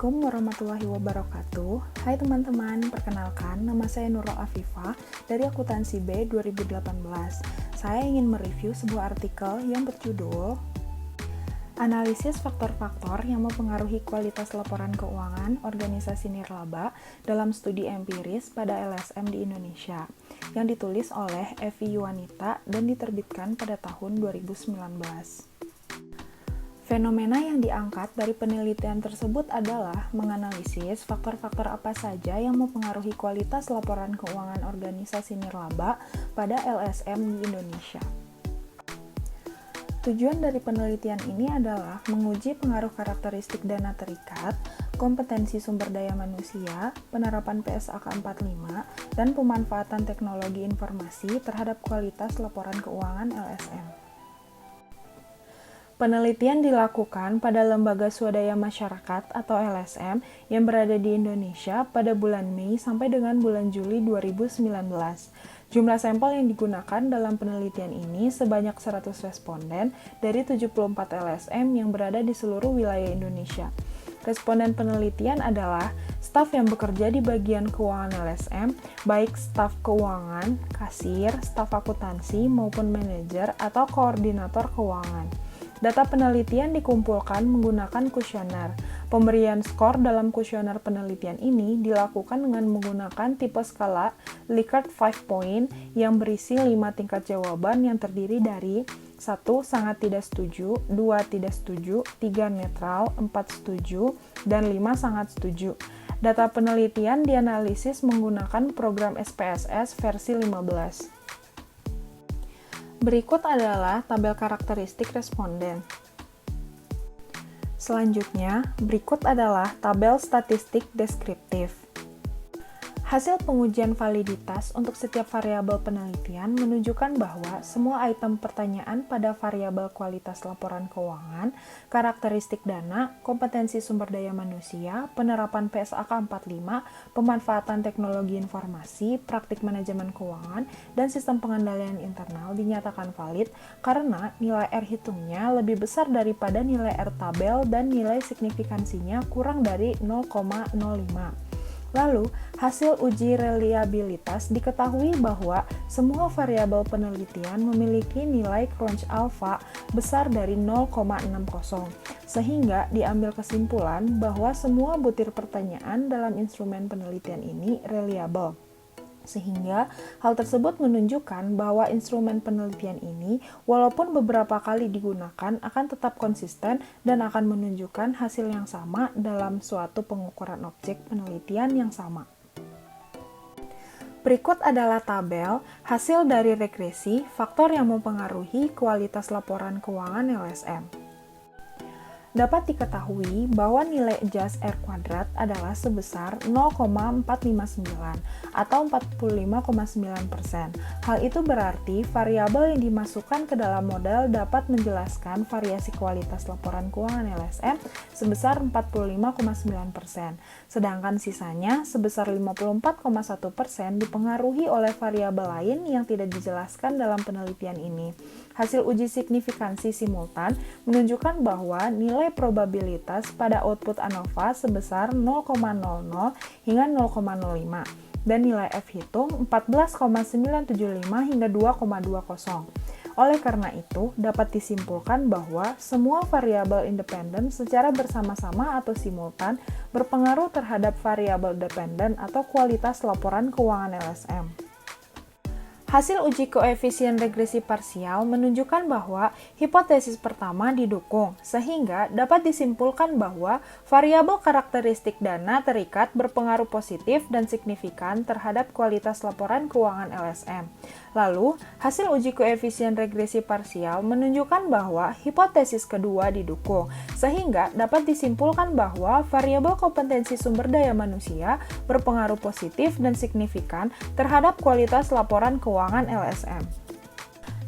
Assalamualaikum warahmatullahi wabarakatuh. Hai teman-teman, perkenalkan nama saya Nurul Afifah dari Akuntansi B 2018. Saya ingin mereview sebuah artikel yang berjudul Analisis faktor-faktor yang mempengaruhi kualitas laporan keuangan organisasi nirlaba dalam studi empiris pada LSM di Indonesia, yang ditulis oleh Evi Yuwanita dan diterbitkan pada tahun 2019. Fenomena yang diangkat dari penelitian tersebut adalah menganalisis faktor-faktor apa saja yang mempengaruhi kualitas laporan keuangan organisasi nirlaba pada LSM di Indonesia. Tujuan dari penelitian ini adalah menguji pengaruh karakteristik dana terikat, kompetensi sumber daya manusia, penerapan PSAK 45, dan pemanfaatan teknologi informasi terhadap kualitas laporan keuangan LSM. Penelitian dilakukan pada Lembaga Swadaya Masyarakat atau LSM yang berada di Indonesia pada bulan Mei sampai dengan bulan Juli 2019. Jumlah sampel yang digunakan dalam penelitian ini sebanyak 100 responden dari 74 LSM yang berada di seluruh wilayah Indonesia. Responden penelitian adalah staf yang bekerja di bagian keuangan LSM, baik staf keuangan, kasir, staf akuntansi, maupun manajer atau koordinator keuangan. Data penelitian dikumpulkan menggunakan kuesioner. Pemberian skor dalam kuesioner penelitian ini dilakukan dengan menggunakan tipe skala Likert 5 point yang berisi 5 tingkat jawaban yang terdiri dari 1. Sangat tidak setuju, 2. Tidak setuju, 3. Netral, 4. Setuju, dan 5. Sangat setuju. Data penelitian dianalisis menggunakan program SPSS versi 15. Berikut adalah tabel karakteristik responden. Selanjutnya, berikut adalah tabel statistik deskriptif. Hasil pengujian validitas untuk setiap variabel penelitian menunjukkan bahwa semua item pertanyaan pada variabel kualitas laporan keuangan, karakteristik dana, kompetensi sumber daya manusia, penerapan PSAK 45, pemanfaatan teknologi informasi, praktik manajemen keuangan, dan sistem pengendalian internal dinyatakan valid karena nilai R hitungnya lebih besar daripada nilai R tabel dan nilai signifikansinya kurang dari 0,05. Lalu, hasil uji reliabilitas diketahui bahwa semua variabel penelitian memiliki nilai crunch alpha besar dari 0,60, sehingga diambil kesimpulan bahwa semua butir pertanyaan dalam instrumen penelitian ini reliable. Sehingga hal tersebut menunjukkan bahwa instrumen penelitian ini walaupun beberapa kali digunakan akan tetap konsisten dan akan menunjukkan hasil yang sama dalam suatu pengukuran objek penelitian yang sama. Berikut adalah tabel hasil dari regresi faktor yang mempengaruhi kualitas laporan keuangan LSM. Dapat diketahui bahwa nilai adjust R kuadrat adalah sebesar 0,459 atau 45,9%. Hal itu berarti variabel yang dimasukkan ke dalam model dapat menjelaskan variasi kualitas laporan keuangan LSM sebesar 45,9%. Sedangkan sisanya sebesar 54,1% dipengaruhi oleh variabel lain yang tidak dijelaskan dalam penelitian ini. Hasil uji signifikansi simultan menunjukkan bahwa nilai probabilitas pada output ANOVA sebesar 0,00 hingga 0,05 dan nilai F hitung 14,975 hingga 2,20. Oleh karena itu, dapat disimpulkan bahwa semua variabel independen secara bersama-sama atau simultan berpengaruh terhadap variabel dependen atau kualitas laporan keuangan LSM. Hasil uji koefisien regresi parsial menunjukkan bahwa hipotesis pertama didukung, sehingga dapat disimpulkan bahwa variabel karakteristik dana terikat berpengaruh positif dan signifikan terhadap kualitas laporan keuangan LSM. Lalu, hasil uji koefisien regresi parsial menunjukkan bahwa hipotesis kedua didukung, sehingga dapat disimpulkan bahwa variabel kompetensi sumber daya manusia berpengaruh positif dan signifikan terhadap kualitas laporan keuangan LSM.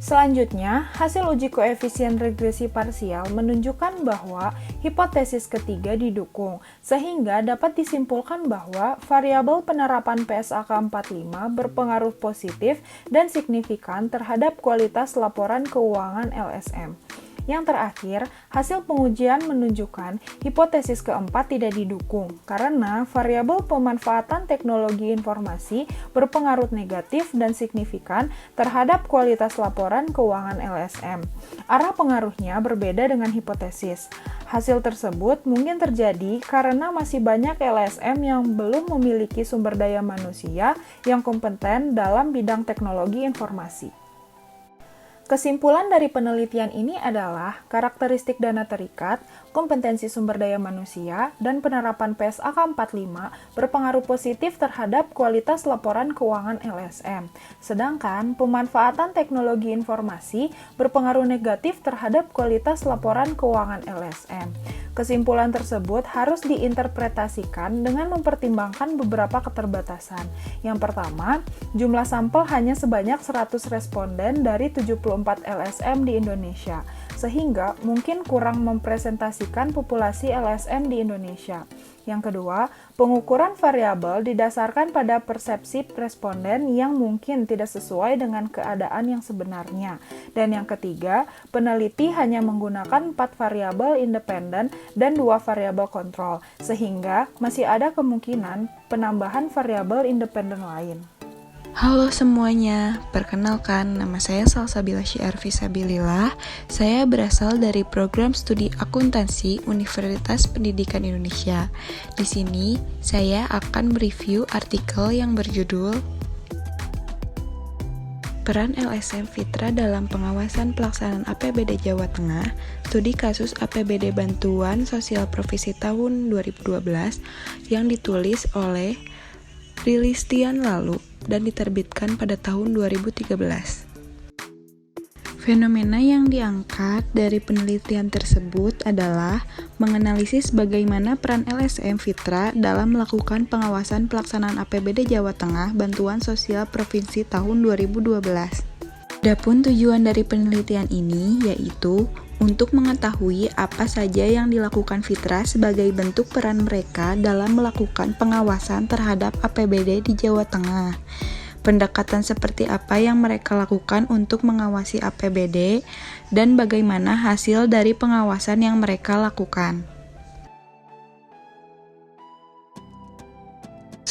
Selanjutnya, hasil uji koefisien regresi parsial menunjukkan bahwa hipotesis ketiga didukung, sehingga dapat disimpulkan bahwa variabel penerapan PSAK 45 berpengaruh positif dan signifikan terhadap kualitas laporan keuangan LSM. Yang terakhir, hasil pengujian menunjukkan hipotesis keempat tidak didukung karena variabel pemanfaatan teknologi informasi berpengaruh negatif dan signifikan terhadap kualitas laporan keuangan LSM. Arah pengaruhnya berbeda dengan hipotesis. Hasil tersebut mungkin terjadi karena masih banyak LSM yang belum memiliki sumber daya manusia yang kompeten dalam bidang teknologi informasi. Kesimpulan dari penelitian ini adalah karakteristik dana terikat, kompetensi sumber daya manusia, dan penerapan PSAK 45 berpengaruh positif terhadap kualitas laporan keuangan LSM, sedangkan pemanfaatan teknologi informasi berpengaruh negatif terhadap kualitas laporan keuangan LSM. Kesimpulan tersebut harus diinterpretasikan dengan mempertimbangkan beberapa keterbatasan. Yang pertama, jumlah sampel hanya sebanyak 100 responden dari 74 LSM di Indonesia, sehingga mungkin kurang mempresentasikan populasi LSM di Indonesia. Yang kedua, pengukuran variabel didasarkan pada persepsi responden yang mungkin tidak sesuai dengan keadaan yang sebenarnya. Dan yang ketiga, peneliti hanya menggunakan 4 variabel independen dan 2 variabel kontrol, sehingga masih ada kemungkinan penambahan variabel independen lain. Halo semuanya, perkenalkan nama saya Salsabila Syiar Fisabilillah. Saya berasal dari program studi akuntansi Universitas Pendidikan Indonesia. Di sini saya akan mereview artikel yang berjudul Peran LSM Fitra dalam pengawasan pelaksanaan APBD Jawa Tengah, studi kasus APBD Bantuan Sosial Provinsi tahun 2012 yang ditulis oleh Rilistian lalu dan diterbitkan pada tahun 2013. Fenomena yang diangkat dari penelitian tersebut adalah menganalisis bagaimana peran LSM Fitra dalam melakukan pengawasan pelaksanaan APBD Jawa Tengah Bantuan Sosial Provinsi tahun 2012. Adapun tujuan dari penelitian ini yaitu untuk mengetahui apa saja yang dilakukan Fitra sebagai bentuk peran mereka dalam melakukan pengawasan terhadap APBD di Jawa Tengah. Pendekatan seperti apa yang mereka lakukan untuk mengawasi APBD dan bagaimana hasil dari pengawasan yang mereka lakukan.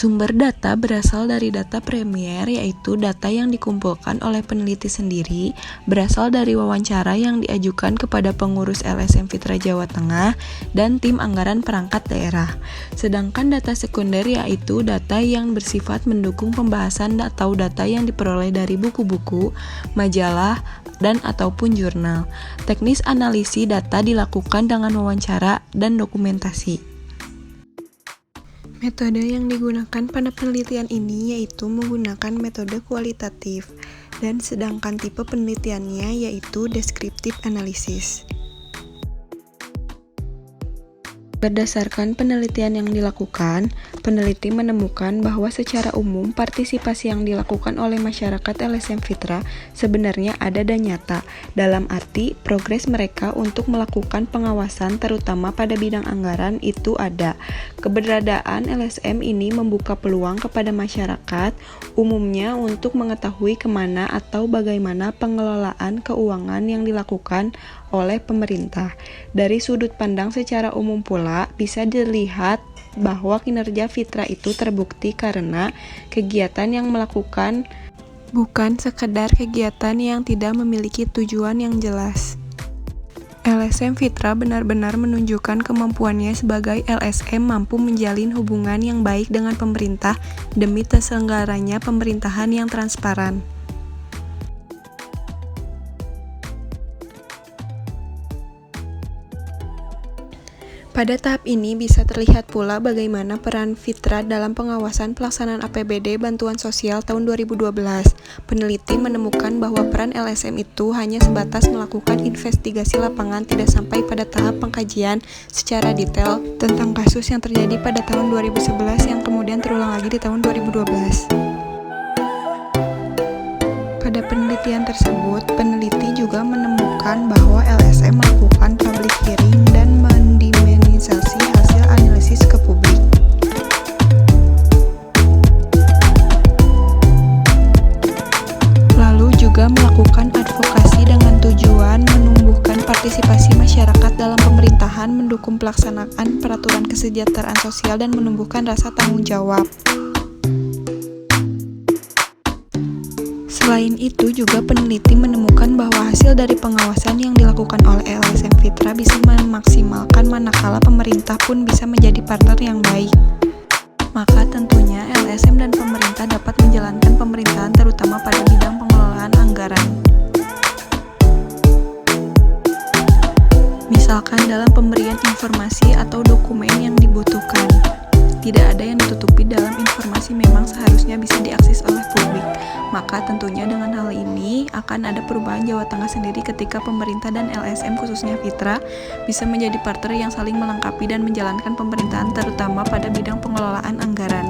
Sumber data berasal dari data Premier, yaitu data yang dikumpulkan oleh peneliti sendiri, berasal dari wawancara yang diajukan kepada pengurus LSM Fitra Jawa Tengah dan tim anggaran perangkat daerah. Sedangkan data sekunder yaitu data yang bersifat mendukung pembahasan atau data yang diperoleh dari buku-buku, majalah, dan ataupun jurnal. Teknis analisis data dilakukan dengan wawancara dan dokumentasi. Metode yang digunakan pada penelitian ini yaitu menggunakan metode kualitatif, dan sedangkan tipe penelitiannya yaitu deskriptif analisis. Berdasarkan penelitian yang dilakukan, peneliti menemukan bahwa secara umum partisipasi yang dilakukan oleh masyarakat LSM Fitra sebenarnya ada dan nyata, dalam arti progres mereka untuk melakukan pengawasan terutama pada bidang anggaran itu ada. Keberadaan LSM ini membuka peluang kepada masyarakat umumnya untuk mengetahui kemana atau bagaimana pengelolaan keuangan yang dilakukan oleh pemerintah. Dari sudut pandang secara umum pula, bisa dilihat bahwa kinerja Fitra itu terbukti karena kegiatan yang melakukan bukan sekedar kegiatan yang tidak memiliki tujuan yang jelas. LSM Fitra benar-benar menunjukkan kemampuannya sebagai LSM mampu menjalin hubungan yang baik dengan pemerintah demi terselenggaranya pemerintahan yang transparan. Pada tahap ini bisa terlihat pula bagaimana peran Fitra dalam pengawasan pelaksanaan APBD Bantuan Sosial tahun 2012. Peneliti menemukan bahwa peran LSM itu hanya sebatas melakukan investigasi lapangan, tidak sampai pada tahap pengkajian secara detail tentang kasus yang terjadi pada tahun 2011 yang kemudian terulang lagi di tahun 2012. Pada penelitian tersebut, peneliti juga menemukan bahwa LSM melakukan public hearing dan mendimensionalisasi hasil analisis ke publik. Lalu juga melakukan advokasi dengan tujuan menumbuhkan partisipasi partisipasi masyarakat dalam pemerintahan, mendukung pelaksanaan peraturan kesejahteraan sosial, dan menumbuhkan rasa tanggung jawab. Selain itu, juga peneliti menemukan bahwa hasil dari pengawasan yang dilakukan oleh LSM Fitra bisa memaksimalkan manakala pemerintah pun bisa menjadi partner yang baik. Maka tentunya LSM dan pemerintah dapat menjalankan pemerintahan terutama pada bidang pengelolaan anggaran. Misalkan dalam pemberian informasi atau dokumen yang dibutuhkan. Tidak ada yang ditutupi dalam informasi memang seharusnya bisa diakses oleh publik. Maka tentunya dengan hal ini akan ada perubahan Jawa Tengah sendiri ketika pemerintah dan LSM khususnya Fitra bisa menjadi partner yang saling melengkapi dan menjalankan pemerintahan terutama pada bidang pengelolaan anggaran.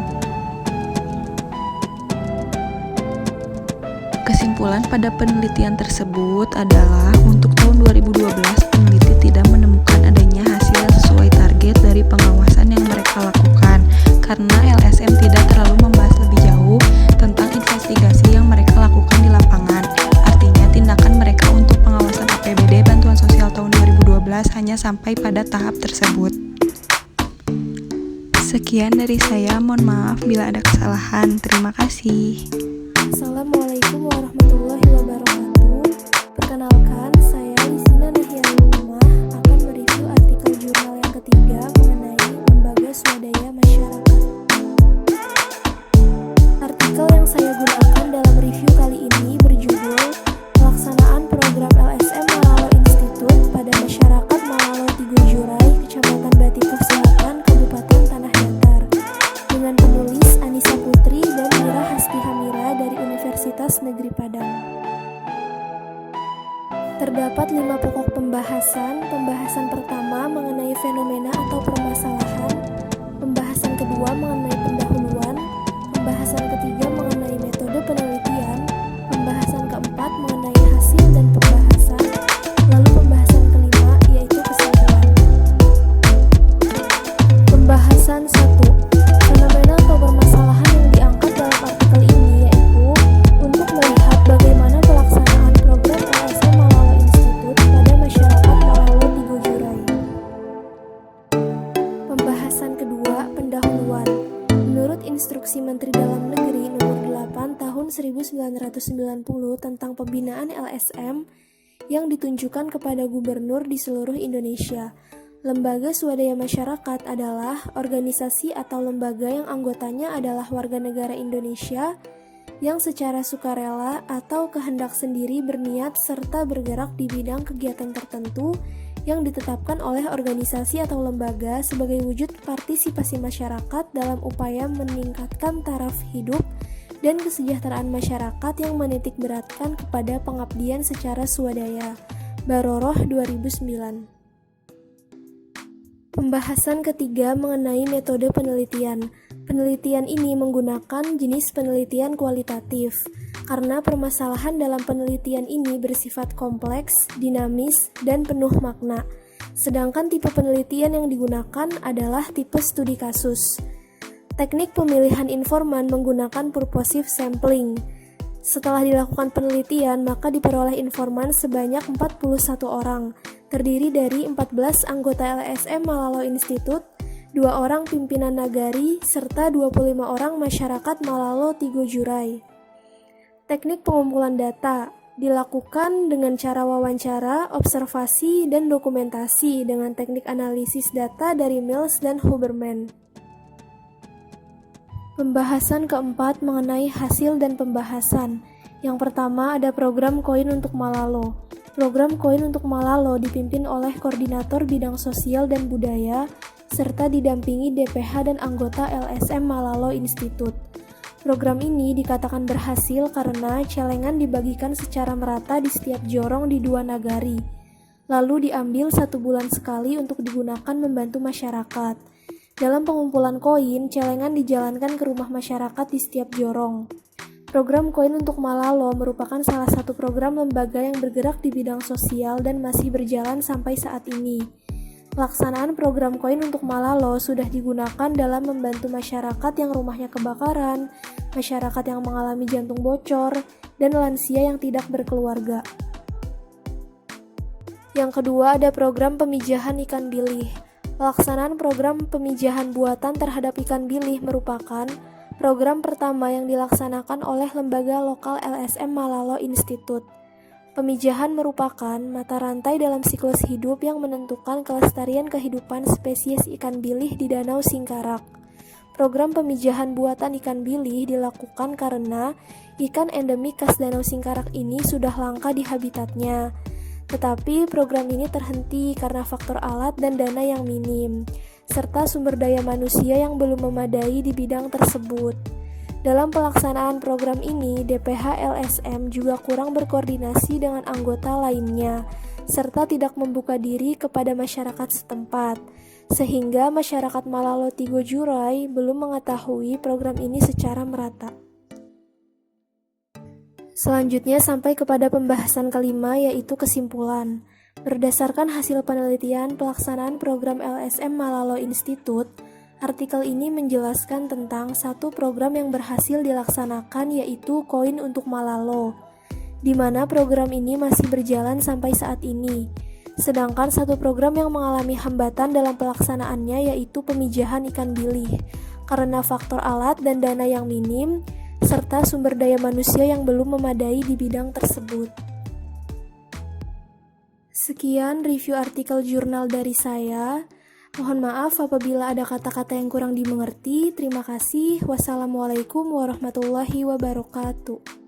Kesimpulan pada penelitian tersebut adalah untuk tahun 2012 peneliti tidak menemukan adanya hasil yang sesuai target dari pengawasan yang mereka lakukan karena LSM tidak terlalu membahas lebih jauh tentang investigasi yang mereka lakukan di lapangan. Artinya tindakan mereka untuk pengawasan APBD bantuan sosial tahun 2012 hanya sampai pada tahap tersebut. Sekian dari saya, mohon maaf bila ada kesalahan. Terima kasih. Assalamualaikum warahmatullahi wabarakatuh. Perkenalkan, saya Lisina Nahialumah akan mereview artikel jurnal yang ketiga mengenai lembaga swadaya masyarakat. Artikel yang saya gunakan dalam review kali ini berjudul Pelaksanaan Program LSM Malalo Institute pada Masyarakat Malalo Tigo Jurai, Kecamatan Batipuh Selatan, Kabupaten Tanah Datar, dengan penulis Anissa Putri dan Mira Hasti Hamira dari Universitas Negeri Padang. Terdapat 5 pokok pembahasan. Pembahasan pertama mengenai fenomena atau permasalahan. Pembahasan kedua mengenai pendahuluan. Pembahasan ketiga mengenai metode penelitian. Pembahasan keempat mengenai hasil dan pembahasan. Lalu pembahasan kelima yaitu kesimpulan. Pembahasan 1. Fenomena atau permasalahan yang diangkat dalam artikel ini yaitu untuk melihat bagaimana pelaksanaan program LSM Malalo Institute pada masyarakat Malalo Tigo Jurai. Pembahasan kedua, pendahuluan. Menurut Instruksi Menteri Dalam Negeri Nomor 8 Tahun 1990 tentang pembinaan LSM yang ditunjukkan kepada gubernur di seluruh Indonesia, lembaga swadaya masyarakat adalah organisasi atau lembaga yang anggotanya adalah warga negara Indonesia yang secara sukarela atau kehendak sendiri berniat serta bergerak di bidang kegiatan tertentu yang ditetapkan oleh organisasi atau lembaga sebagai wujud partisipasi masyarakat dalam upaya meningkatkan taraf hidup dan kesejahteraan masyarakat yang menitik beratkan kepada pengabdian secara swadaya. Baroroh 2009. Pembahasan ketiga mengenai metode penelitian. Penelitian ini menggunakan jenis penelitian kualitatif, karena permasalahan dalam penelitian ini bersifat kompleks, dinamis, dan penuh makna. Sedangkan tipe penelitian yang digunakan adalah tipe studi kasus. Teknik pemilihan informan menggunakan purposive sampling. Setelah dilakukan penelitian, maka diperoleh informan sebanyak 41 orang, terdiri dari 14 anggota LSM Malalo Institute, 2 orang pimpinan nagari, serta 25 orang masyarakat Malalo Tigo Jurai. Teknik pengumpulan data dilakukan dengan cara wawancara, observasi, dan dokumentasi dengan teknik analisis data dari Mills dan Huberman. Pembahasan keempat mengenai hasil dan pembahasan. Yang pertama ada program Koin untuk Malalo. Program Koin untuk Malalo dipimpin oleh Koordinator Bidang Sosial dan Budaya, serta didampingi DPH dan anggota LSM Malalo Institute. Program ini dikatakan berhasil karena celengan dibagikan secara merata di setiap jorong di 2 nagari. Lalu diambil 1 bulan sekali untuk digunakan membantu masyarakat. Dalam pengumpulan koin, celengan dijalankan ke rumah masyarakat di setiap jorong. Program Koin untuk Malalo merupakan salah satu program lembaga yang bergerak di bidang sosial dan masih berjalan sampai saat ini. Pelaksanaan program Koin untuk Malalo sudah digunakan dalam membantu masyarakat yang rumahnya kebakaran, masyarakat yang mengalami jantung bocor, dan lansia yang tidak berkeluarga. Yang kedua ada program pemijahan ikan bilih. Pelaksanaan program pemijahan buatan terhadap ikan bilih merupakan program pertama yang dilaksanakan oleh lembaga lokal LSM Malalo Institute. Pemijahan merupakan mata rantai dalam siklus hidup yang menentukan kelestarian kehidupan spesies ikan bilih di Danau Singkarak. Program pemijahan buatan ikan bilih dilakukan karena ikan endemik khas Danau Singkarak ini sudah langka di habitatnya. Tetapi program ini terhenti karena faktor alat dan dana yang minim, serta sumber daya manusia yang belum memadai di bidang tersebut. Dalam pelaksanaan program ini, DPH LSM juga kurang berkoordinasi dengan anggota lainnya, serta tidak membuka diri kepada masyarakat setempat, sehingga masyarakat Malalo Tigo Jurai belum mengetahui program ini secara merata. Selanjutnya sampai kepada pembahasan kelima, yaitu kesimpulan. Berdasarkan hasil penelitian pelaksanaan program LSM Malalo Institute, artikel ini menjelaskan tentang satu program yang berhasil dilaksanakan, yaitu Koin untuk Malalo, di mana program ini masih berjalan sampai saat ini. Sedangkan satu program yang mengalami hambatan dalam pelaksanaannya, yaitu pemijahan ikan bilih, karena faktor alat dan dana yang minim, serta sumber daya manusia yang belum memadai di bidang tersebut. Sekian review artikel jurnal dari saya. Mohon maaf apabila ada kata-kata yang kurang dimengerti. Terima kasih. Wassalamualaikum warahmatullahi wabarakatuh.